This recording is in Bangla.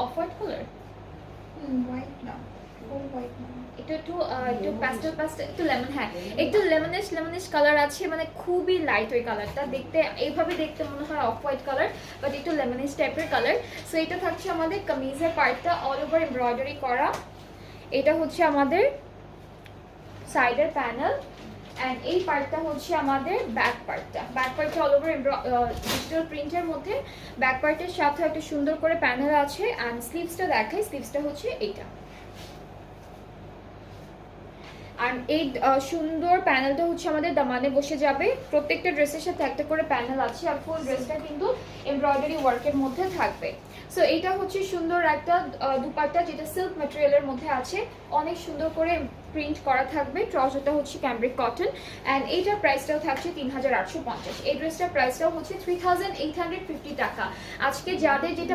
অফ হোয়াইট কালার, হোয়াইট না, ফুল হোয়াইট না, এটা একটু একটু প্যাস্টেল প্যাস্টেল, একটু লেমন, হ্যাঁ একটু লেমনিশ কালার আছে, মানে খুবই লাইট ওই কালারটা, দেখতে এইভাবে দেখতে মনে হয় অফ হোয়াইট কালার, বাট একটু লেমনিশ টাইপের কালার। সো এটা থাকছে আমাদের কামিজের পার্টটা অল ওভার এমব্রয়ডারি করা। এটা হচ্ছে আমাদের সাইডের প্যানেল, অ্যান্ড এই পার্টটা হচ্ছে আমাদের ব্যাক পার্টটা। ব্যাক পার্টটা অল ওভার ডিজিটাল প্রিন্টের মধ্যে, ব্যাক পার্টের সাথে একটা সুন্দর করে প্যানেল আছে। অ্যান্ড স্লিভসটা দেখাই, স্লিভসটা হচ্ছে এইটা। আর এই সুন্দর প্যানেলটা হচ্ছে আমাদের দামানে বসে যাবে। প্রত্যেকটা ড্রেসের সাথে একটা করে প্যানেল আছে, আর ফুল ড্রেসটা কিন্তু এমব্রয়ডারি ওয়ার্কের মধ্যে থাকবে। সো এইটা হচ্ছে সুন্দর একটা দুপাট্টা, যেটা সিল্ক ম্যাটেরিয়ালের মধ্যে আছে, অনেক সুন্দর করে প্রিন্ট করা থাকবে। ট্রাউজারটা হচ্ছে ক্যামব্রিক কটন, অ্যান্ড এইটার প্রাইসটাও থাকছে 3850। এই ড্রেসটার প্রাইসটাও হচ্ছে 3850 টাকা। আজকে যাদের যেটা